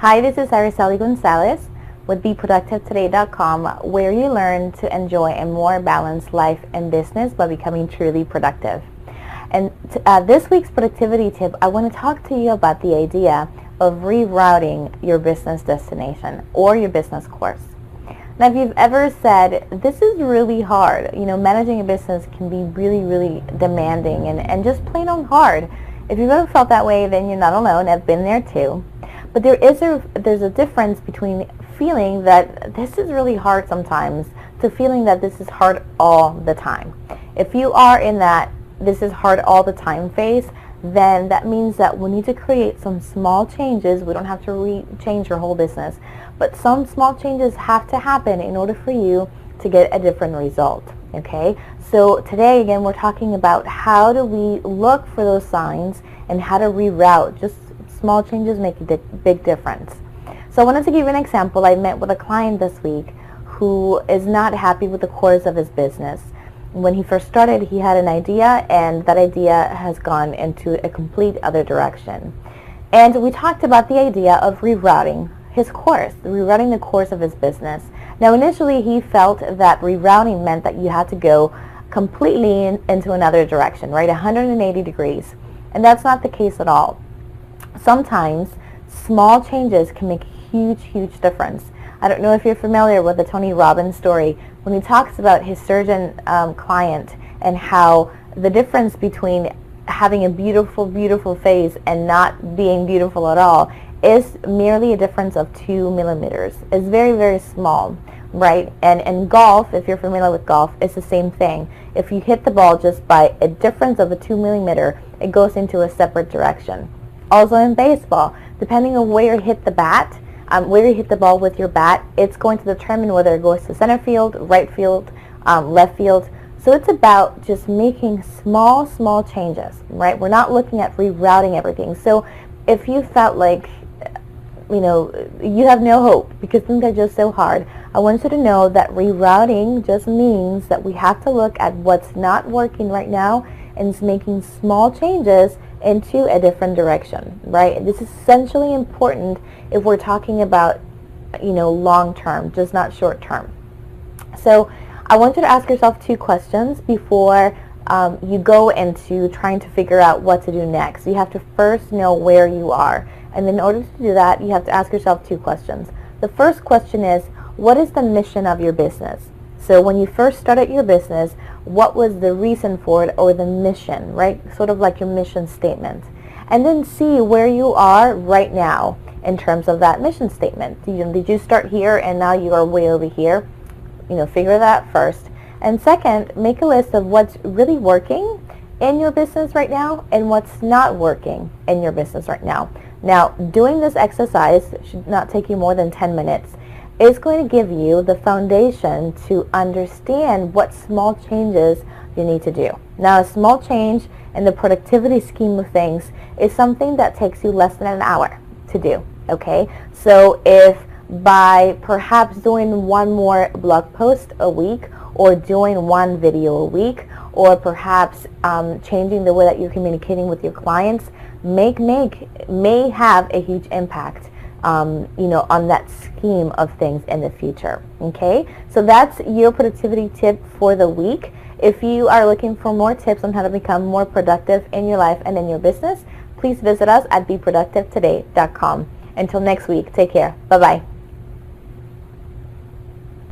Hi, this is Araceli Gonzalez with BeProductiveToday.com, where you learn to enjoy a more balanced life and business by becoming truly productive. And this week's productivity tip, I want to talk to you about the idea of rerouting your business destination or your business course. Now, if you've ever said, this is really hard, managing a business can be really, really demanding and just plain on hard. If you've ever felt that way, then you're not alone. I've been there too. But there's a difference between feeling that this is really hard sometimes to feeling that this is hard all the time. If you are in that this is hard all the time phase, then that means that we need to create some small changes. We don't have to change your whole business, but some small changes have to happen in order for you to get a different result. Okay, so today again we're talking about how do we look for those signs and how to reroute. Just small changes make a big difference. So I wanted to give you an example. I met with a client this week who is not happy with the course of his business. When he first started, he had an idea, and that idea has gone into a complete other direction. And we talked about the idea of rerouting his course, rerouting the course of his business. Now, initially, he felt that rerouting meant that you had to go completely into another direction, right, 180 degrees. And that's not the case at all. Sometimes small changes can make a huge difference. I don't know if you're familiar with the Tony Robbins story when he talks about his surgeon client and how the difference between having a beautiful face and not being beautiful at all is merely a difference of 2 millimeters. It's very small, right? And golf, if you're familiar with golf, it's the same thing. If you hit the ball just by a difference of a 2 millimeter, it goes into a separate direction. Also in baseball, depending on where you hit the bat, where you hit the ball with your bat, it's going to determine whether it goes to center field, right field, left field. So it's about just making small changes, right? We're not looking at rerouting everything. So if you felt like, you have no hope because things are just so hard, I want you to know that rerouting just means that we have to look at what's not working right now and making small changes into a different direction, right? This is essentially important if we're talking about, long term, just not short term. So I want you to ask yourself 2 questions before you go into trying to figure out what to do next. You have to first know where you are. And in order to do that, you have to ask yourself 2 questions. The first question is, what is the mission of your business? So when you first started your business, what was the reason for it or the mission, right? Sort of like your mission statement. And then see where you are right now in terms of that mission statement. Did you start here and now you are way over here? Figure that first. And second, make a list of what's really working in your business right now and what's not working in your business right now. Now, doing this exercise should not take you more than 10 minutes. It's going to give you the foundation to understand what small changes you need to do. Now, a small change in the productivity scheme of things is something that takes you less than an hour to do, okay? So if by perhaps doing one more blog post a week or doing one video a week or perhaps changing the way that you're communicating with your clients may have a huge impact on that scheme of things in the future. Okay, so that's your productivity tip for the week. If you are looking for more tips on how to become more productive in your life and in your business, please visit us at BeProductiveToday.com. Until next week, take care. Bye-bye.